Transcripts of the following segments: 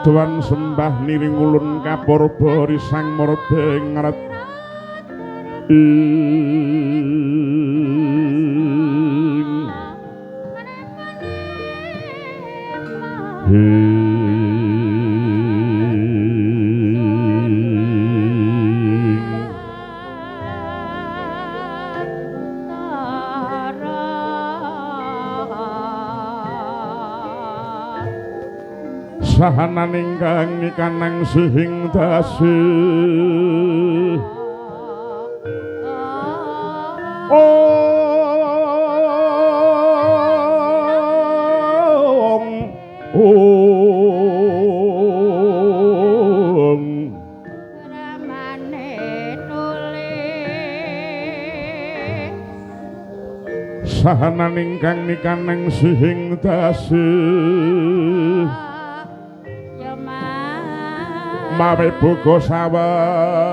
Tuan sembah niring ulun kapurba risang murbe ngaret sahanan ingkang ikanang sihing dasi sahanan ingkang ikanang sihing dasi mawe buka sawagun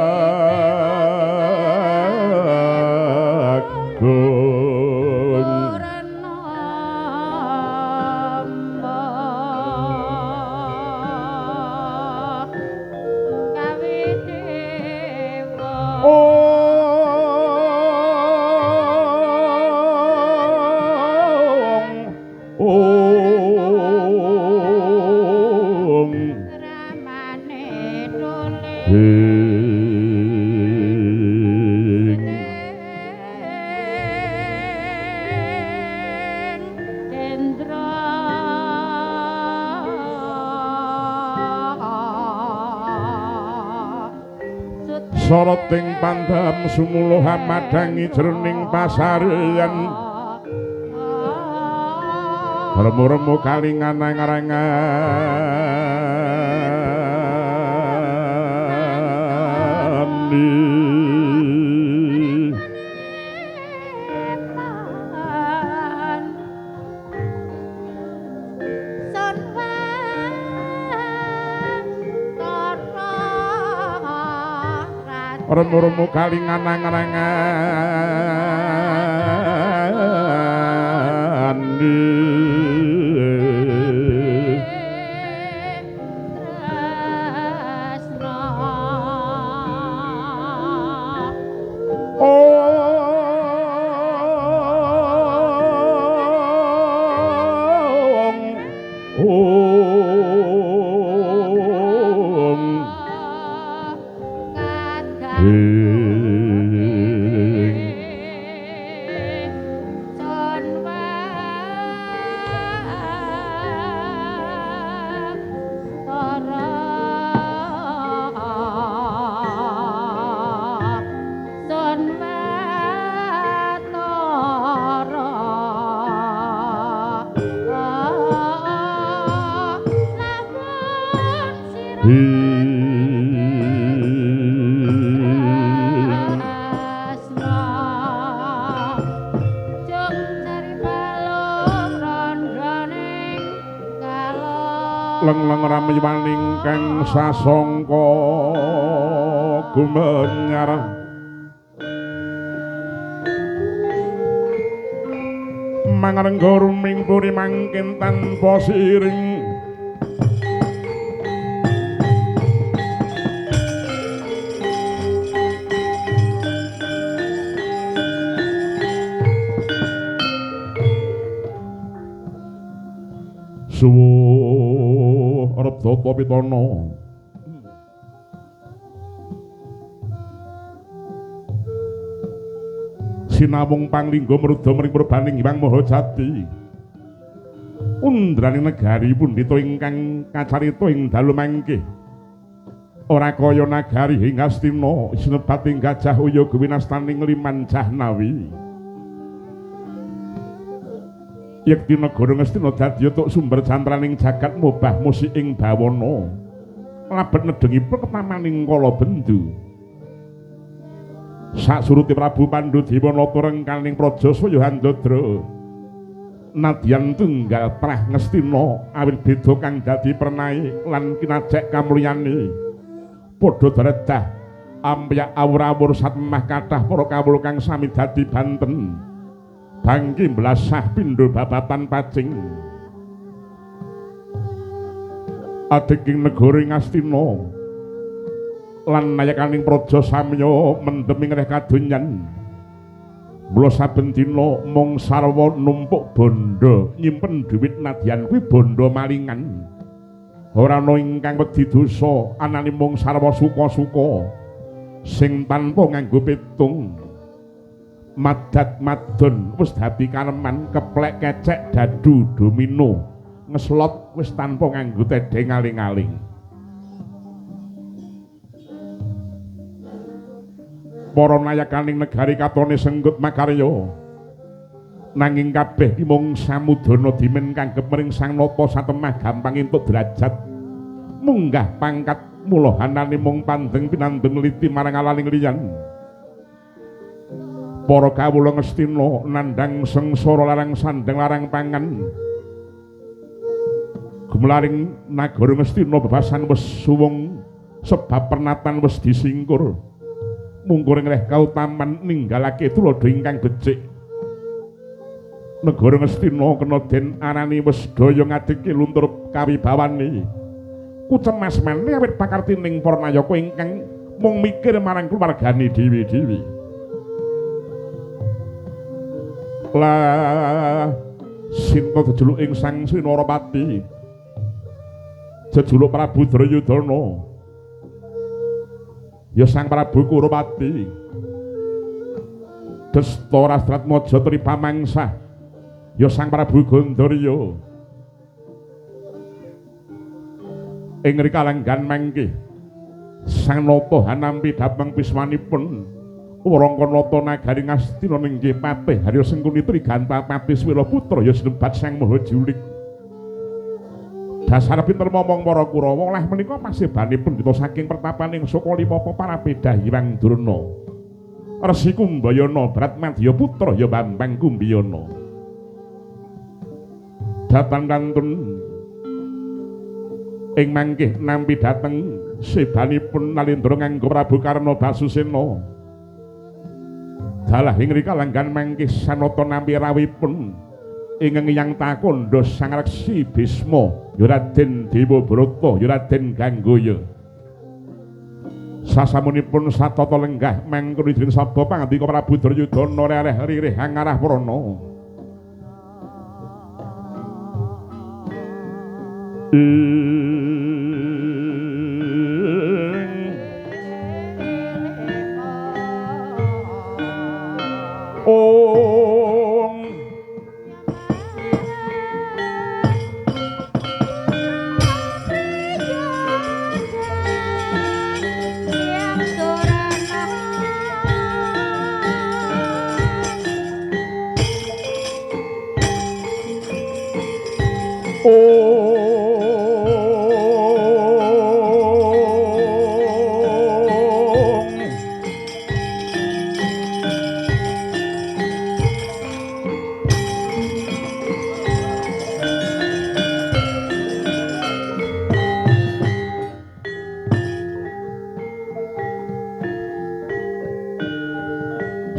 soroting pandam sumuluh madangi jroning pasarean remu-remu kalingan ngarang-arangani remu-remu kalingan ngarang-arangani leng-leng ramiwaning kang sasangka gumenyar mangrengga ruming puri mangkin tanpa siring suwuh Redata Pitana sinamung panglingga mrudha mring Purbaning Hyang Mahajati undraning negari pundhita ingkang kacarita ing dalu mangke ora kaya nagari ing Astina sinebating Gajah Uya gewinastaning Liman Jahnawi yekti negara Ngastina dadi tuk sumber jantraning jagat mobah musik ing bawana labet nedhengipun ketamaning kala bendu saksuruti Prabu Pandhadewa nata rengkaning praja Swaya Handadra nadyan tunggal trah Ngastina awit beda kang dadi pernahe lan kinajek kamulyane padha dredhah ampyak awur-awur satmah kathah para kawula kang sami dadi banten bangki mblasah pindha babatan pacing Adeking negara Ngastina lan nayakaning praja samya mendem ing reh kadonyan. Mula saben dina mung sarwa numpuk bondo nyimpen dhuwit nadyan kuwi bondo malingan. Ora ana ingkang wedi dosa anane mung sarwa suka-suka sing tanpa nganggo pitung. Madat madon wis dadi kareman keplek kecek dadu domino ngeslot wis tanpa nganggo tedeng aling-aling. Para nayakaning negari katone senggut makarya nanging kabeh ki mung samudana dimen kanggep mring Sang Nata satemah gampang entuk derajat munggah pangkat mula hanane mung pandeng pinandeng liti marang alaling liyan. Para kawula Ngastina nandhang sengsara larang sandeng larang pangan. Gumlaring nagara Ngastina bebasan wis suwung sebab pernatan wis disingkur. Mungkur ngreh kautaman ninggalake tuladha ingkang becik. Negara Ngastina kena den arani wis daya ngadheke luntur kawibawane. Kucemas maneh awit pakartining para nayaka ingkang mung mikir marang keluargane dhewe-dhewe. Lah Sinta jejuluk ing Sang Sinarawati. Jejuluk Prabu Drayudana. Ya Sang Prabu Kurawati. Desta Rastratmaja Tri Pamangsah. Ya Sang Prabu Gandharya. Ing rikalenggan mangke Sang Nata hanampi dhateng piswanipun Warangka Nata nagari Ngastina ninggih Patih Harya Sengkuni Triganta Patih Swila Putra ya sinebat Sang Maha Julik. Dasar pinter momong para Kurawa lah menika pasibanipun kita saking pertapaning saka limapa para bedah Hyang Drona. Resi Kumbayana Bratmadya Putra ya Bambang Kumbiyana. Datang kantun ing mangkih nampi dhateng sebanipun Nalendra nganggo Prabu Karna Basusena. Dalah ing rikalenggan mangkih sanata nampi rawipun ingkang yang takondha Sang Reksi Bisma ya Raden Dewabrata ya Raden Ganggoya. Sasamunipun satata lenggah mangkon dening sabda pangandika Prabu Duryudana rereh ririh angarah prana.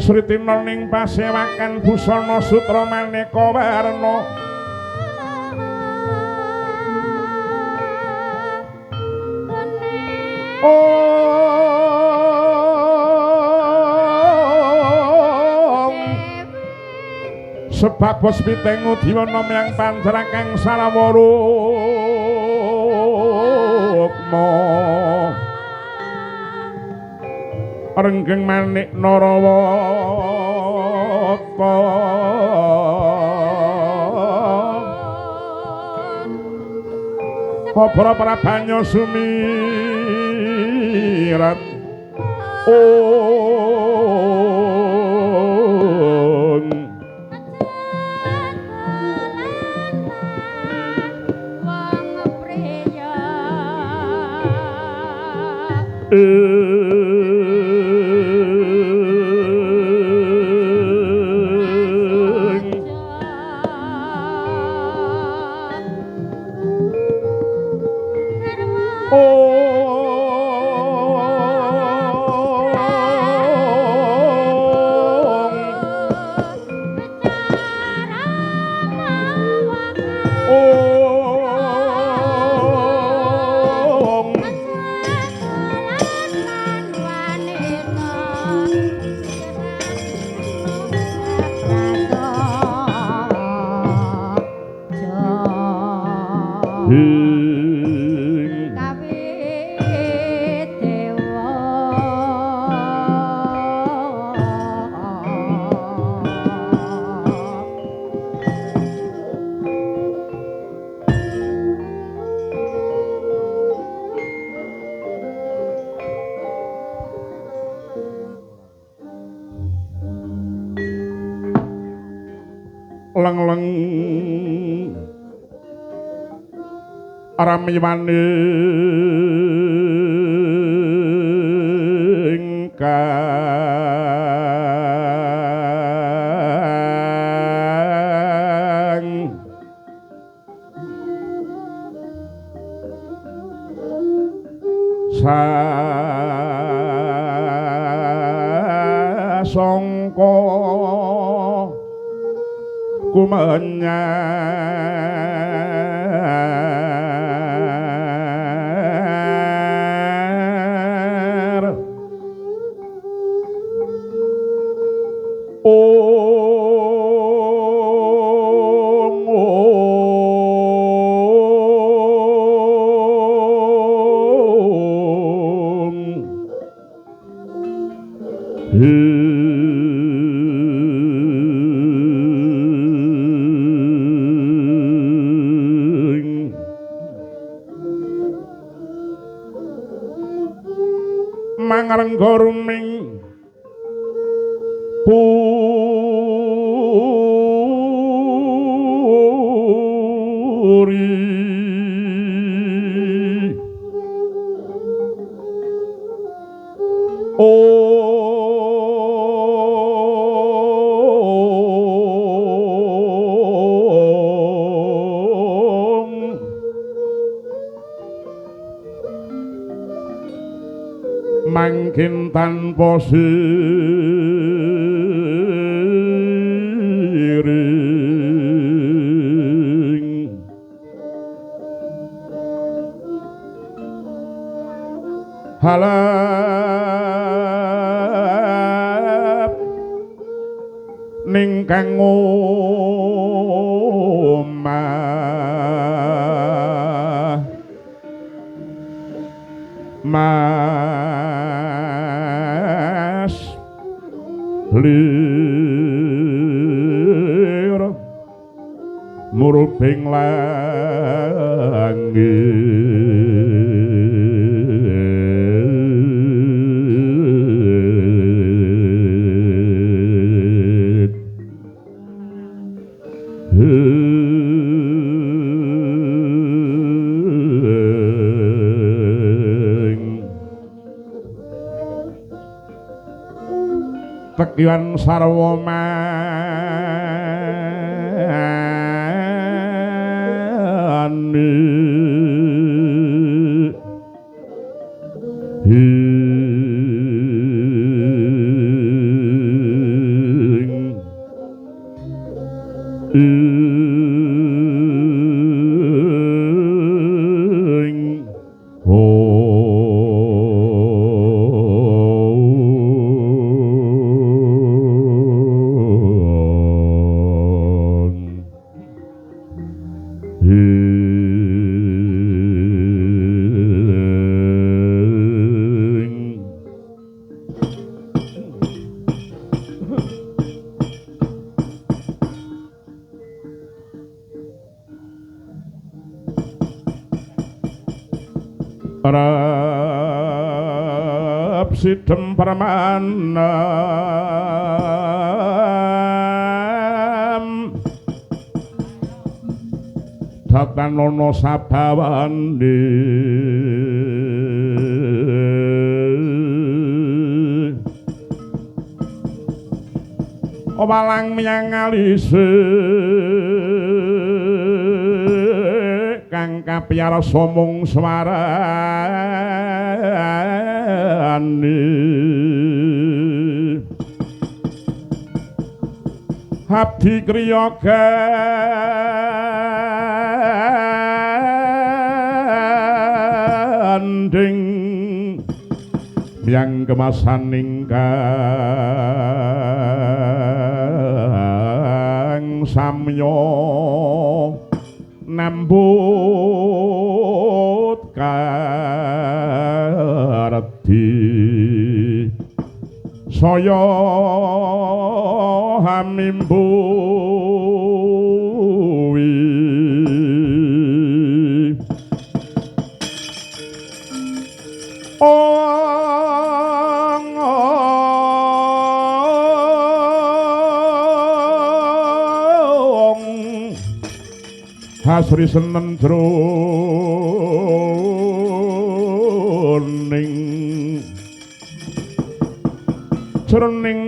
Sritina ning pasewakan busana sutra maneka warna. Sebab bos piteng diwana yang panjrakang Sarawarukma. Renggeng manik Narawata Pra banyo sumirat leng-leng ramiwane ingkang sasongko kumenyar mangrengga ruming puri mangkin tanpa siring halap ningkang omah mas lir muruping langit tekian sarwa mani Rap sidem permanam datanono sabawandi walang miyang alise kang kapiyarsa mung swarane abdi kriya gandeng miyang kemasan ingkang samya nambut karti saya hamimbuwi hasri senen jroning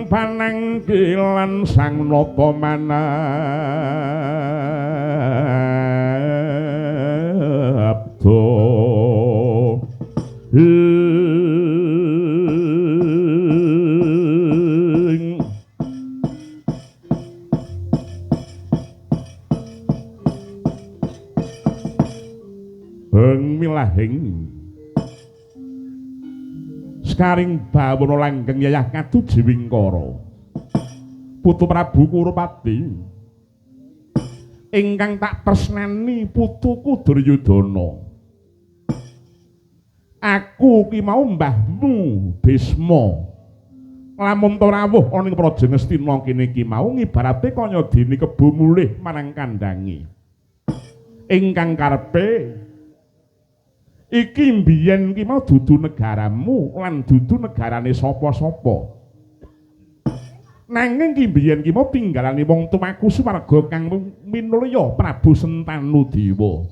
pananggilan sang nata manabda milahing sekaring bawana langgeng yayah Katuji Wingkara putu Prabu Kurupati ingkang tak tresnani putuku Duryudana aku ki mau mbahmu Bisma lamun ta rawuh ana ing Praja Ngastina kene iki mau ngibarate kaya dene kebo mulih marang kandangi ingkang karepe iki mbiyen ki mau dudu negaramu lan dudu negarane sapa-sapa. Nanging ki mbiyen ki mau tinggalane wong tuaku swarga kang minulya Prabu Sentanudewa.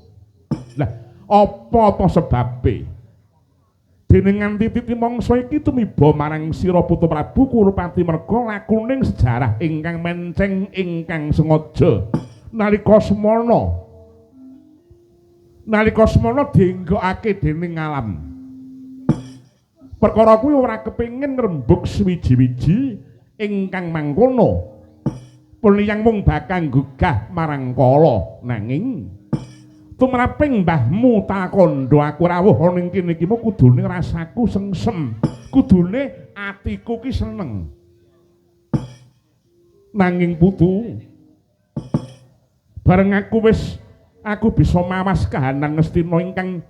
Lah, apa to sebabe? Dene nganti titi mangsa iki tumiba marang sira Putra Prabu Kurupati merga lakuning sejarah ingkang menceng ingkang sengaja nalika semana dienggokake dening alam. Perkara kuwi ora kepengin ngrembug swiji-wiji ingkang mangkono. Puniyang mung bakal gugah marang kala nanging tumraping mbahmu takandha aku rawuh ana ing kene iki kudune rasaku sengsem, kudune atiku ki seneng. Nanging putu bareng aku bisa mawas kahanan Ngastina ingkang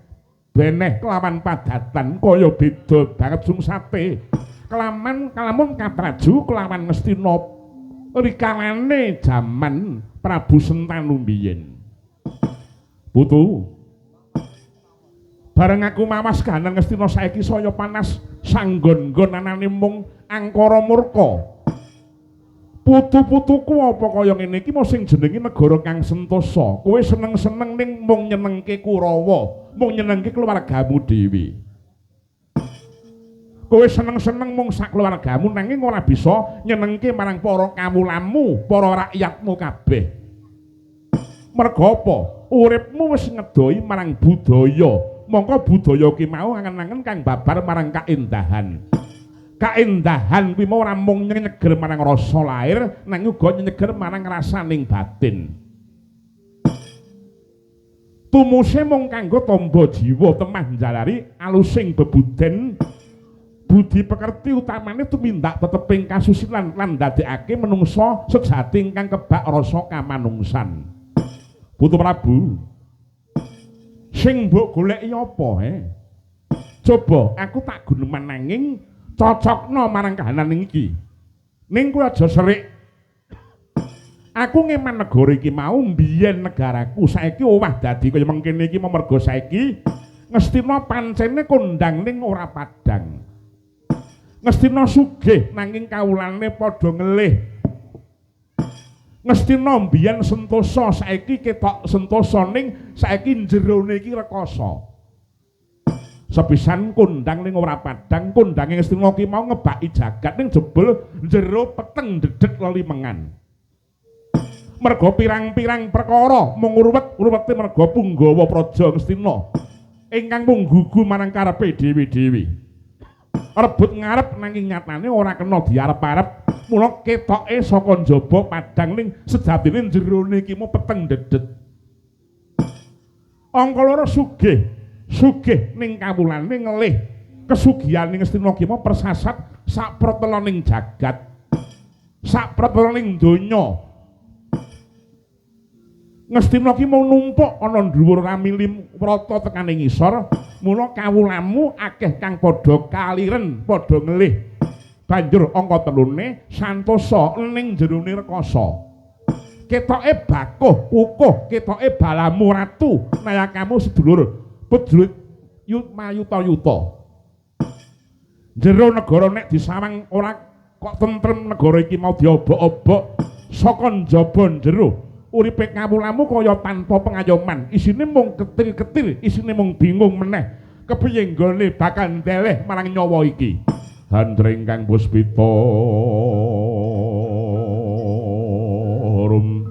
beneh kelawan padatan kaya beda banget sungsate kalamun katraju kelawan Ngastina rikalane jaman Prabu Sentanu mbiyen. Putu bareng aku mawas kahanan Ngastina saiki saya panas sanggon-nggon anane mung angkara murka. Putu-putuku apa kaya ngene iki mau sing jenenge negara kang sentosa. Kowe seneng-seneng ning mung nyenengke Kurawa, mung nyenengke keluargamu dhewe. Kowe seneng-seneng mung sak keluargamu nanging ora bisa nyenengke marang para kawulamu, para rakyatmu kabeh. Merga apa? Uripmu wis ngedoi marang budaya. Mongko budaya ki mau angen-angen kang babar marang kaendahan. Kaendahan kuwi ora mung nyeger marang rasa lair nanging uga nyeger marang rasaning batin. Tumuse mung kanggo tamba jiwa temah njalari alusing bebuden budi pekerti utamane tumindak teteping kasusilan lan ndadekake menungsa sejati ingkang kebak rasa kamanungsan. Putu Prabu sing mbok goleki apa Coba aku tak guneman nanging cocokno marang kahanan iki. Ning kuwi aja serik. Aku ngeman negara iki mau mbiyen negaraku saiki owah dadi kaya mengkene iki merga saiki Ngastina pancene kondang ning ora padhang. Ngastina sugih nanging kawulane padha ngelih. Ngastina mbiyen sentosa saiki ketok sentosa ning saiki jerone iki rekoso. Sepisan kondang ning ora padhang, kondange Ngastina ki mau ngebaki jagat ning jebul jero peteng dedet lelimengan. Merga pirang-pirang perkara mung urwet-urwete merga Punggawa Praja Ngastina ingkang mung gugu marang karepe dhewe-dhewe. Rebut ngarep nanging nyatane ora kena diarep-arep, mula ketoke saka njaba padhang ning sejatine jerone iki mau peteng dedet. Angka loro sugih ning kawulane ngelih kesugihane Ngastina ki mau persasat sak proteloning jagat, sak proteloning donya. Ngastina ki mau numpuk ana dhuwur ramili wrata tekaning ngisor, mula kawulamu akeh kang padha kaliren, padha ngelih. Banjur angka telune santosa ning jerone rekoso. Ketoke bakuh, kukuh, ketoke balamu ratu, nayakamu sedulur pedhut mayuta-yuta. Jero negara nek disawang ora kok tentrem negara iki mau diobok-obok saka njaba jero. uripe kawulamu kaya tanpa pengayoman, isine mung ketir-ketir, isine mung bingung meneh kepiye nggone bakal ndeleh marang nyawa iki. Handring Kang Puspita rum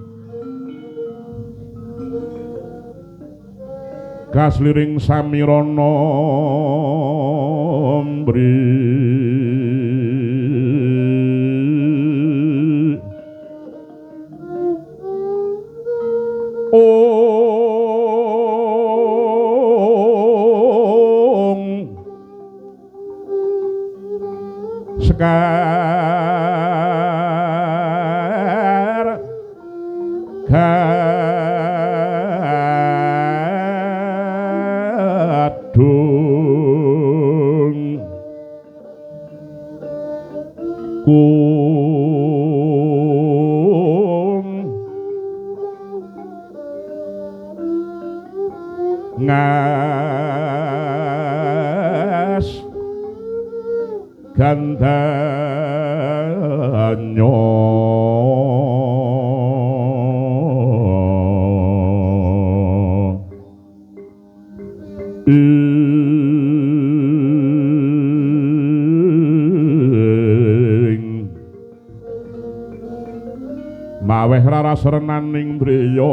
kasliring samirana mri sekar gadung kum ngas gandanyo maweh raras renaning driya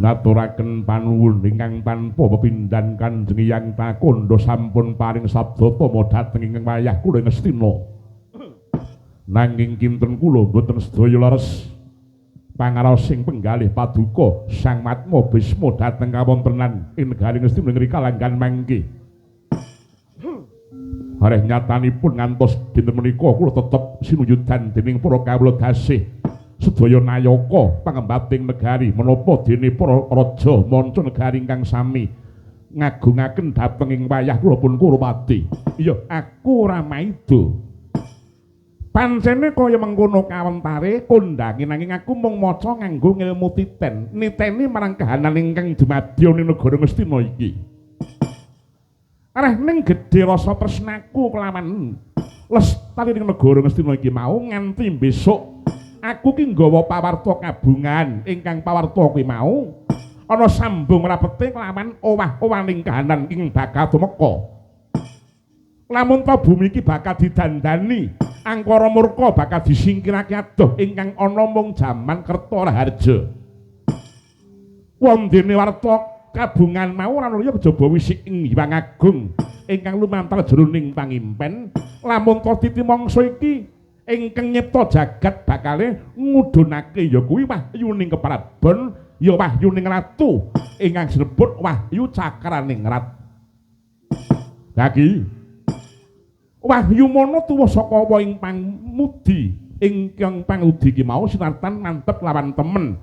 ngaturaken panuwun ingkang tanpa pepindhan Kanjeng Hyang Takandha sampun paring sabda tama dhateng ingkang wayah kula Ngastina. Nanging kinten kula boten sedaya leres pangaraosing penggalih paduka Sang Matma Bisma dhateng kawontenan ing negari Ngastina ngri kalanggan mangke. Hareh nyatanipun ngantos dinten menika kula tetep sinuyudan dening para kawula dasih sedaya nayaka pangembating negari menapa dene para raja manca negari ingkang sami ngagungaken dhateng ing wayah kula pun Kurupati. Iya, aku ora maido. Pancene kaya mengkono kawentare kondangi nanging aku mung maca nganggo ngilmu titen. Niteni marang kahanan ingkang dumadya ning negara Ngastina iki. Areh ning gedhe rasa tresnaku kelawan lestari ning negara Ngastina iki mau nganti besok aku ki nggawa pawarta kabungan ingkang pawarta kuwi mau ana sambung rapete kelawan owah-owaning kahanan ing bakal tumeka. Lamun ta bumi iki bakal didandani, angkara murka bakal disingkirake adoh ingkang ana mung jaman Kertaraharja. Wondene warta kabungan mau ora liya kejaba wisik ing Hyang Agung ingkang lumantar jroning pangimpen. Lamun ta titi mangsa iki ingkang nyipta jagat bakale ngudhunake ya kuwi wahyuning keprabon ya wahyuning ratu ingkang sinebut wahyu cakraning rat. Dagi wahyu mono tuwa saka apa ing pangudi ingkang pangudi ki mau sinartan mantep lawan temen.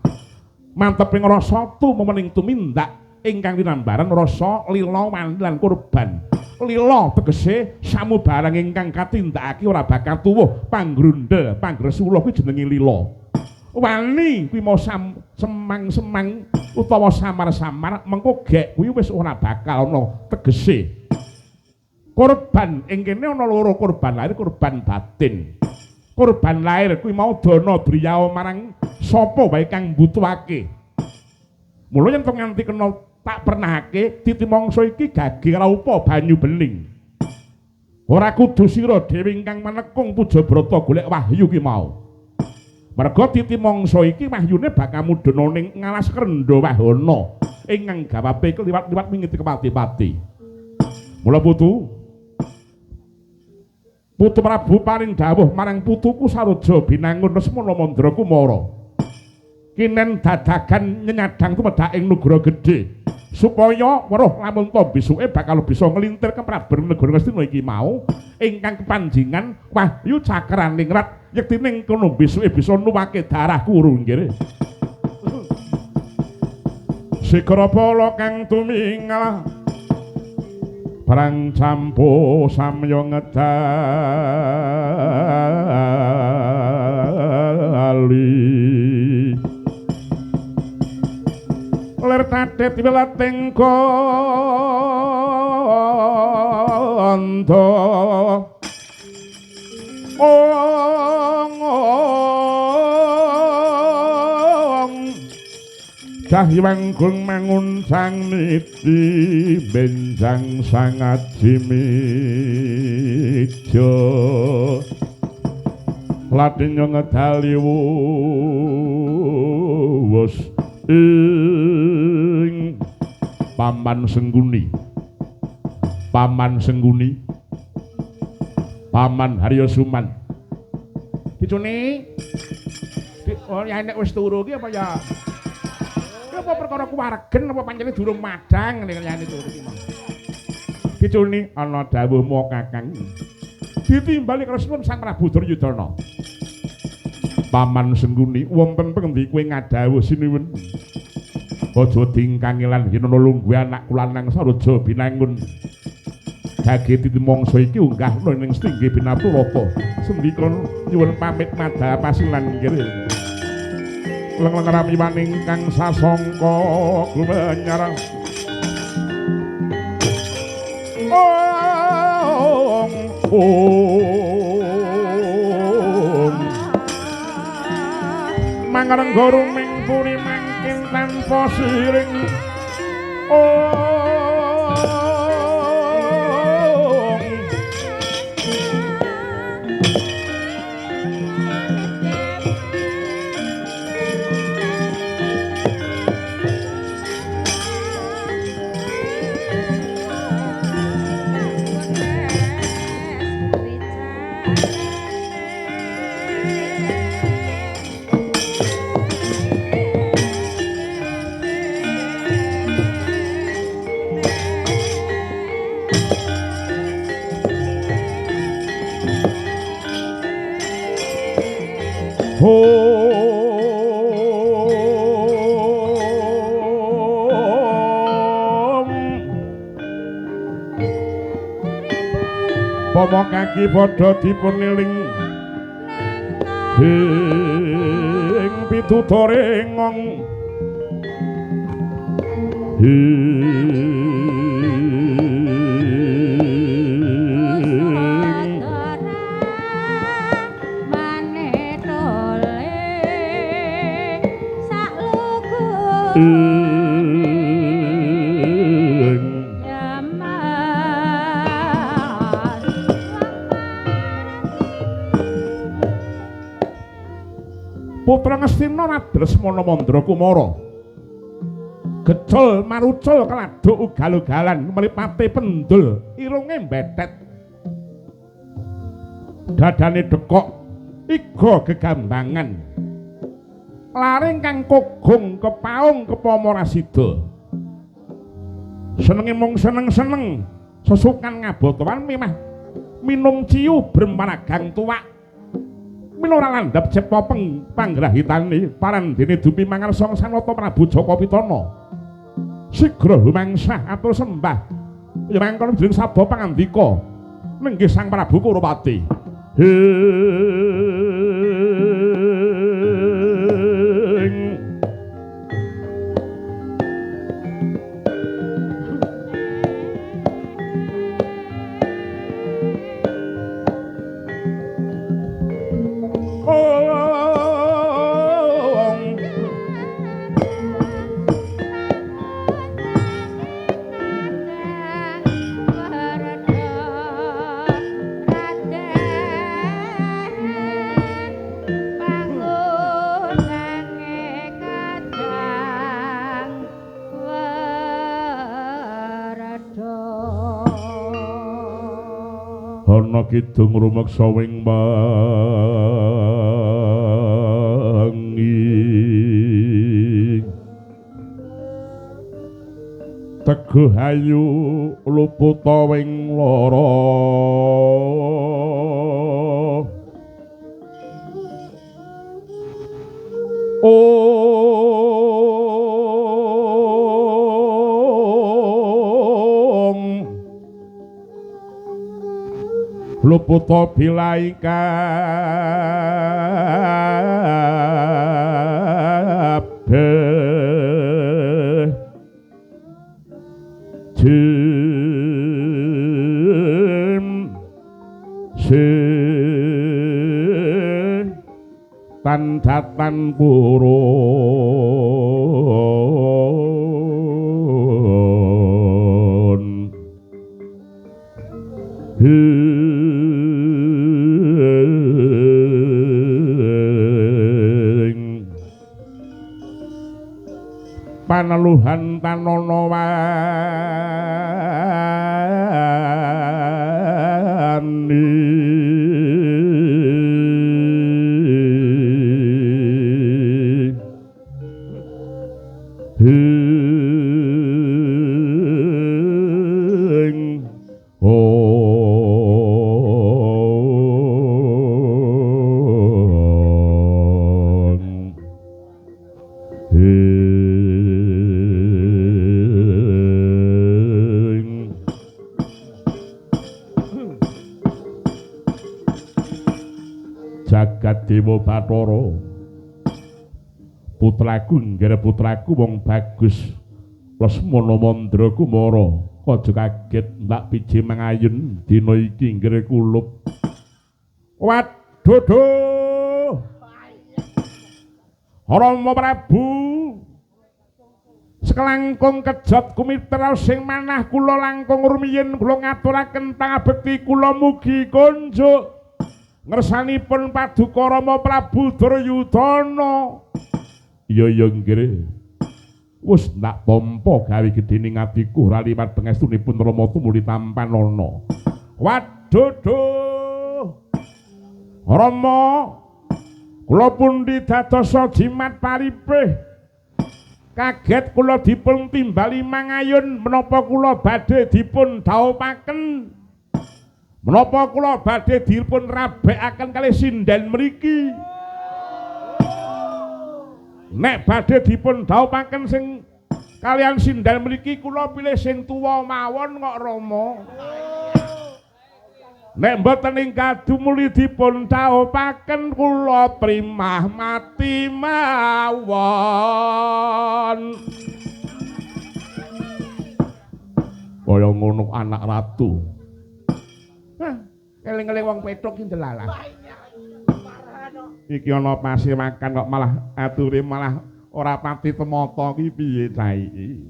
Mantep ing rasa tumening tumindak ingkang tinambaran rasa lila wani lan kurban. Lila tegese samubarang ingkang katindakake ora bakal tuwuh panggrundel panggresula kuwi jenenge lila. Wani kuwi mau semang-semang utawa samar-samar mengko gek kuwi wis ora bakal ana tegese. Kurban ing kene ana loro kurban lahir kurban batin. Kurban lahir kuwi mau dana driyao marang sapa wae kang mbutuhake. Mula yen nganti kena tak pernahake titi mangsa iki gage raupa banyu bening. Ora kudu sira dhewe ingkang manekung pujabrata golek wahyu ki mau. Merga titi mangsa iki wahyune bakal mudhuna ning ngalas Krenda Wahana ingkang gawape kliwat-liwat mingiti kepati-pati. Mula putu Prabu paring dawuh marang putuku Saraja Binangun Lesmana Mandra Kumara. Kinen dadagan nyadhang tumedhak ing Nagara Gedhe. supaya weruh lamun to besuke bakal bisa nglintir ke Prabu Negara Ngastina iki mau ingkang kepanjingan Wahyu Cakraningrat yektining kono besuke bisa nuwake darah kuru nggih. Sikara pala kang tumingal perang campo samya ngedali ler tatet wilating kanta Cahyang kung mangun sang niti benjang sangat jimijo latinya ngedali wus ing Paman Sengguni Paman Haryo Suman kicune oh ya nek wis turu ki apa ya apa perkara kuwaregen apa pancene durung madang ngene liyane turu ki mong kicune ana dawuhmu Kakang ditimbali Kresna Sang Prabu Duryudana Paman Sengguni wonten pengendi kowe ngadhawuh sinuwun aja dingkangi lan hinana lungguhe anak kulanang Saraja Binangun dage titimangsa iki unggah ning Stingge Binaturata sendika nyuwun pamit madhah pasilan nggih leng-leng rami maning kang sasangka gumenyar mangarengga ruming puri mangkin tanpa siring Pama kaki padha dipuniling ing pitutore ngong Putra Ngastina Radresmana Mandra Kumara gecul marucul keladuk ugal-ugalan mripate pendul irunge mbetet dadane dekok iga gegambangan laring kang kogung kepaung kepamara sida senenge mung seneng-seneng sesukan ngabotowan mimah minum ciu bremaragang tuwak minora landhap cepa panggrahitane parandene dupi mangarsa Sanata Prabu Jaka Pitana sigra humangsa atur sembah ya mangkon jeneng sabda pangandika nenggih Sang Prabu Kurupati ana kidung rumeksa wing mangi Teguh ayu luputa wing lara luputa bilai kabeh jim tan datan purun paneluhan tanana wani jagat dewa Bathara putraku nggih putraku wong bagus Lesmana Mandra Kumara aja kaget mbak biji mangayun dina iki nggih kulup waduh Rama Prabu sekelangkung kejot kumitra sing manah kula langkung rumiyin kula ngaturaken pangabekti kula mugi kunjuk ngersanipun paduka Rama Prabu Duryudana. Iya nggih. Wis ndak pompo gawe gedhening atiku ora liwat pangestunipun Rama tumuli tampan ana. Waduh. Rama kula pundi dadosa jimat paripih. Kaget kula dipun timbali mangayun menapa kula badhe dipun dhaupaken. Menapa kula badhe dipun rabekaken kalih sinden mriki? Nek badhe dipun dhaupaken sing kalian sinden mriki kula pilih sing tuwa mawon kok Rama. Nek mboten ingkang dumuli dipun dhaupaken kula primah mati mawon. Kaya ngono anak ratu. Eling-eling wong petruk ki ndelalah. Iki ana pasir makan kok malah ature malah ora pati temata ki piye ta iki.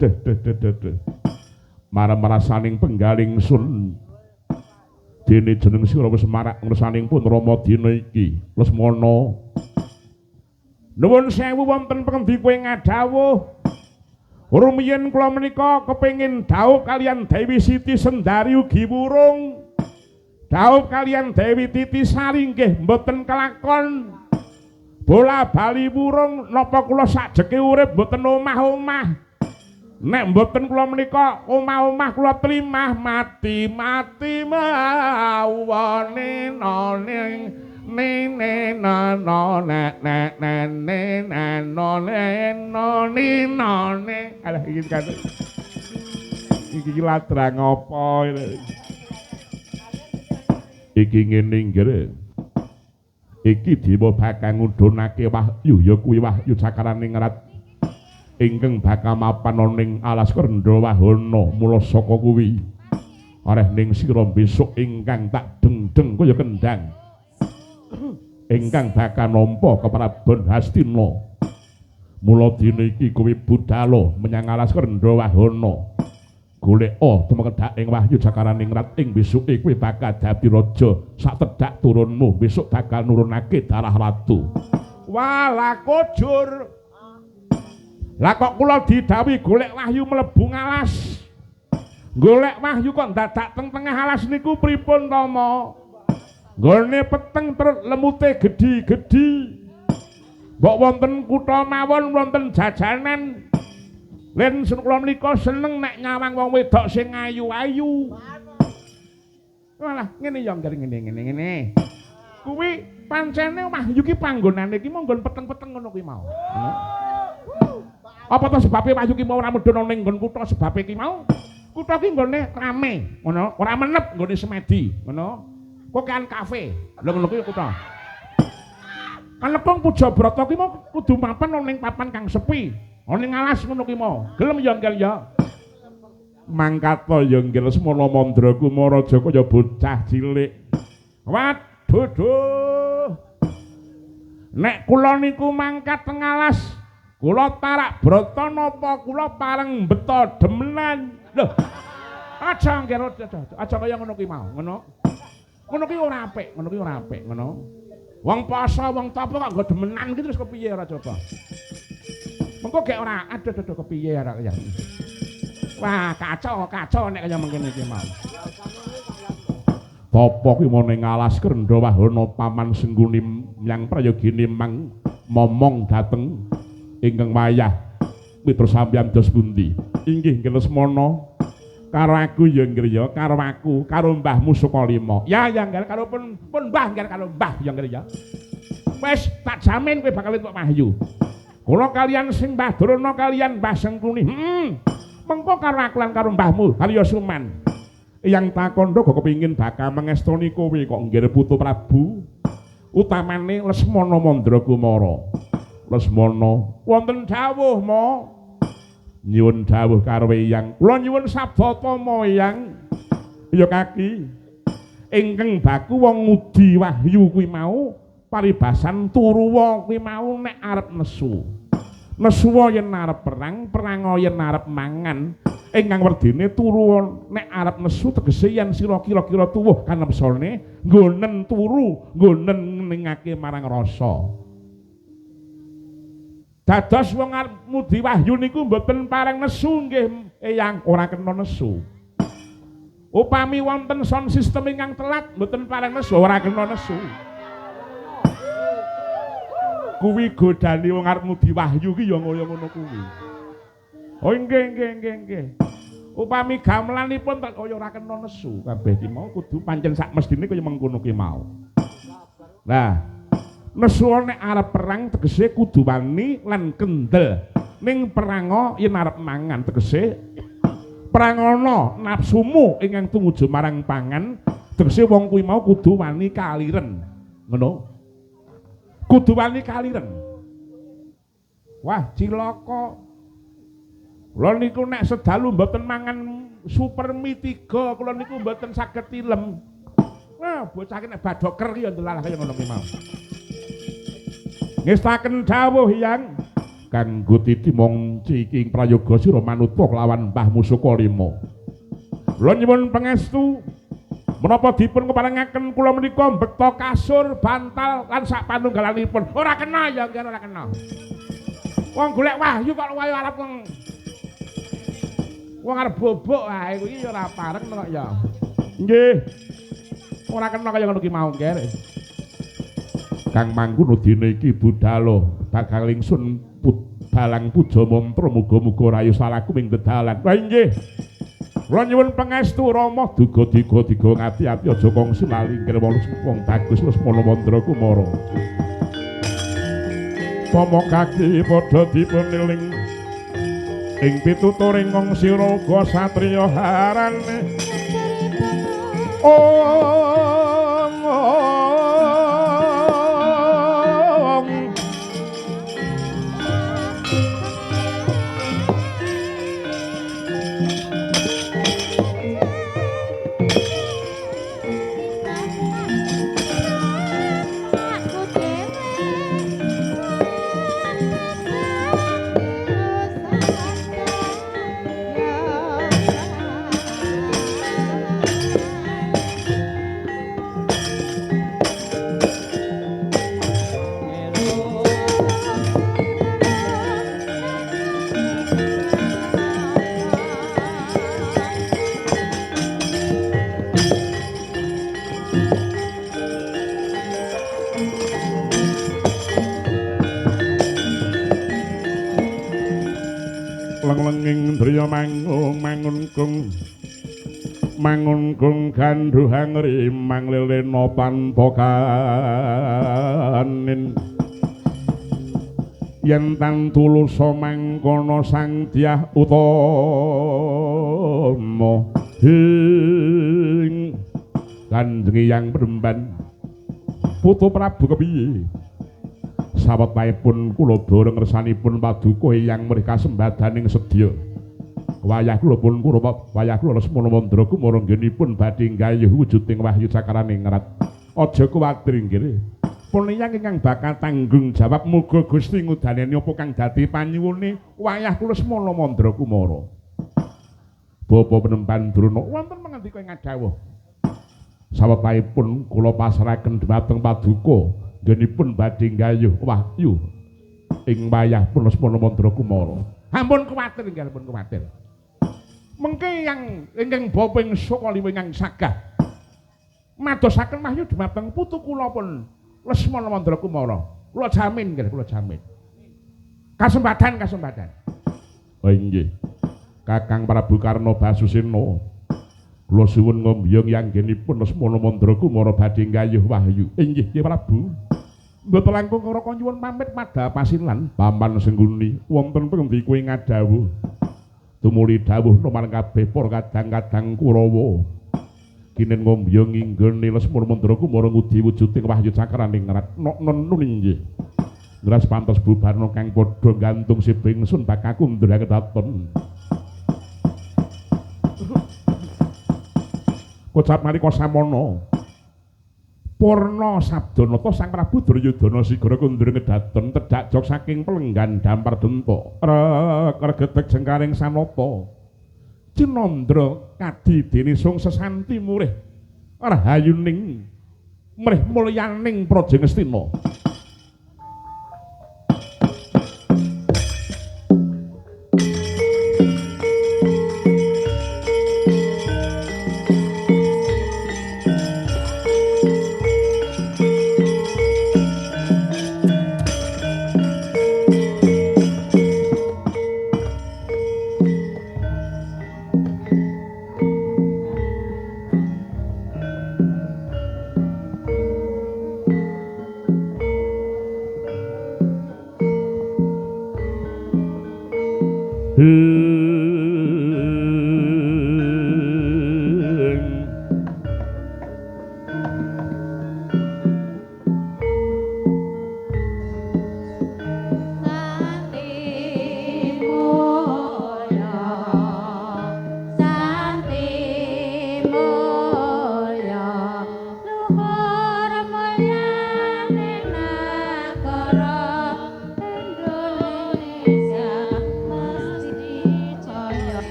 Deh. Marem-marasaning penggaling sun. Dene jeneng sira wis marak ngersaning pun Rama dina iki. Lesmana. Nuwun sewu wonten pengendi kowe ngadhawuh. Rumiyin kula menika kepengin dhaup kalian Dewi Siti Sendari ugi wurung. Dhaup kalian Dewi Titi Sari nggih mboten kelakon. Bola bali wurung napa kula sajeke urip mboten omah-omah. Nek mboten kula menika omah-omah kula trimah mati mawone noning nene no nek nene no none alah iki kan iki ladrang apa iki ngene nggih iki dewa bakal ngudhunake wahyu ya kuwi wahyu Cakaraning Rat ingkang bakal mapan ning alas Krendra Wahana mula saka kuwi areh ning sira besok ingkang tak deng-deng kaya kendang ingkang bakal nampa keprabon Hastina. Mula dina iki kowe budhal menyang alas Krendra Wahana. Goleka tumekedak ing wahyu Cakaraning Rat ing besuke kowe bakal dadi raja sak tedhak turunmu besok bakal nurunake darah ratu. Walah kujur. Lah kok kula didhawuhi golek wahyu mlebu ngalas. Golek wahyu kok dadak teng tengah alas niku pripun to mo? Nggone peteng terus lemute gedhi-gedhi. Mbok wonten kutha mawon wonten jajanan. Len kula menika seneng nek nyawang wong wedok sing ayu-ayu. Walah, ngene ya ngene. Kuwi pancene omah Wahyu ki panggonane ki mung nggon peteng-peteng ngono kuwi mau. Apa to sebabe Wahyu ki mau ora medhun ning nggon kutha sebabe ki mau? Kutha ki nggone rame, ngono. Ora menep nggone semedi, ngono. Kokean kafe. Lha ngono kuwi kutha. Kanepung Pujabrata ki mau kudu mapan ning papan kang sepi. Ana ning alas ngono ki mau. Gelem ya ngkel ya. Mangkata ya ngkel semana Mandra Kumaraja kaya bocah cilik. Waduh. Nek kula niku mangkat teng alas, kula tarak brata napa kula pareng beta demenan. Lho. Aja ngkel aja kaya ngono ki mau, ngono. Ngono ki ora apik, ngono ki ora apik, ngono. Wong poso, wong tapa kok nggo demenan ki terus kepiye ora coba. Mengko gek ora aduh kepiye ora kaya. Wah, kacau nek kaya mengkene iki mau. Tapa ki mau ning alas Krendha Wahana paman Sengguni yang prayogine mang momong dateng ingkang wayah mitra sampeyan dos pundi? Inggih nggih Lesmana. Karo aku ya ngriya, karo aku, karo Mbahmu Sukalima. Ya nggih karo pun Mbah nggih karo Mbah ya ngriya. Wis tak jamin kowe bakal entuk Wahyu. Kula kalian sing Mbah Drona kalian Mbah Sengkuni. Mengko karo aku lan karo Mbahmu Harya Suman. Yang takondho kok kepingin bakal mengestoni kowe kok nggih Putu Prabu. Utamane Lesmana Mandra Kumara. Lesmana, wonten dawuh mo. Nyuwun dawuh karo Eyang. Kula nyuwun sabdatama Eyang. Ya kaki. Ingkang baku wong ngudi Wahyu kuwi mau paribasan turuwa kuwi mau nek arep nesu. Nesuwa yen arep perang, perang yen arep mangan. Ingkang werdine turuwa nek arep nesu tegese yen sira kira-kira tuwuh kanepsane nggonen turu, nggonen ningake marang rasa. Dados wong arep mudi Wahyu niku mboten pareng nesu nggih Eyang, ora kena nesu. Upami wonten sound system ingkang telat mboten pareng nesu, ora kena nesu. Kuwi godane wong arep mudi Wahyu ki ya kaya ngono kuwi. Oh nggih. Upami gamelanipun tak kaya ora kena nesu kabeh ki mau kudu pancen sak mestine kaya mengkono ki mau. Nah, nesu nek arep perang tegese kudu wani lan kendel. Ning perang yen arep mangan tegese prangana nafsumu ingkang tumuju marang pangan tegese wong kuwi mau kudu wani kaliren. Ngono. Kudu wani kaliren. Wah, cilaka. Kula niku nek sedalu mboten mangan super mie 3, kula niku mboten saged tilem. Wah, bocah iki nek badoker ki ya ndelalah kaya ngono ki mau. Ngestaken dawuh Hyang kanggo titi mong ciking prayoga sira manutwa kelawan Mbahmu Sukalima. Kula nyuwun pangestu menapa dipun keparengaken kula menika mbekta kasur, bantal lan sak panunggalanipun. Ora kena ya, nggih ora kena. Wong golek Wahyu kok wae arep wong arep bobok wae kuwi ya ora pareng kok ya. Nggih. Ora kena kaya ngono ki mau, nggih. Kang mangkono dina iki budhalo bakal ingsun balang puja mantra muga-muga rayu salaku ing dedalan. Wah nggih. Kula nyuwun pangestu Rama duga-duga ngati-ati aja kongsi lali kirwala wong bagus Lesmana Mandra Kumara. Pama kaki padha dipun eling ing pituturing wong siraga satriya harane. leng-lenging driya mangun-kung gandhuhang rimang lelena tanpa kanin yen tan tulusa mangkono sang dyah utama ing Kanjeng Hyang Pedemban Putu Prabu kepiye sawetahipun kula bareng ngersanipun paduka Hyang mrika sembadaning sedya wayah kula pun wayah kula Lesmana Mandra kumara nggenipun badhe nggayuh wujuding wahyu cakaraning ngrat aja kuwatir nggih pun Hyang ingkang bakal tanggung jawab muga Gusti ngudaneni apa kang dadi panyuwune wayah kula Lesmana Mandra kumara Bapa Penemban Drona wonten pangandika ingkang dawuh sawetahipun kula pasrahaken dhumateng paduka nggenipun badhe nggayuh wahyu ing wayah pun Lesmana Mandra kumara ampun kuwatir nggih ampun kuwatir mengke ingkang bapa ing Sukaliwa ingkang sagah madosaken wahyu dhumateng putu kula pun Lesmana Mandra kumara kula jamin nggih kula jamin kasempatan oh nggih Kakang Prabu Karna Basusena kula suwun ngombyong yanggenipun Lesmana Mandra kumara badhe nggayuh wahyu inggih nggih Prabu mboten langkung karo nyuwun pamit madhapasin lan Paman Sengguni wonten pundi kowe ngadhawuh tumuli dawuh marang kabeh para kadang-kadang Kurawa kinen ngombyong inggene Lesmana Mandra kumara ngudi wujuding wahyu cakraning ngrat non nggih ngras pantes bubarna kang padha gantung sibing sun bakaku ndherek kedaton kocap nalika samana Purna Sabdanata Sang Prabu Duryudana Sigara kundur ngedaton tedhak jog saking pelenggan dampar denta regetek jengkaring sanata Cinandra kadi dene sung sesanti murih rahayuning mrih mulyaning Praja Ngastina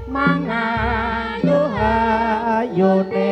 mangayuh ayune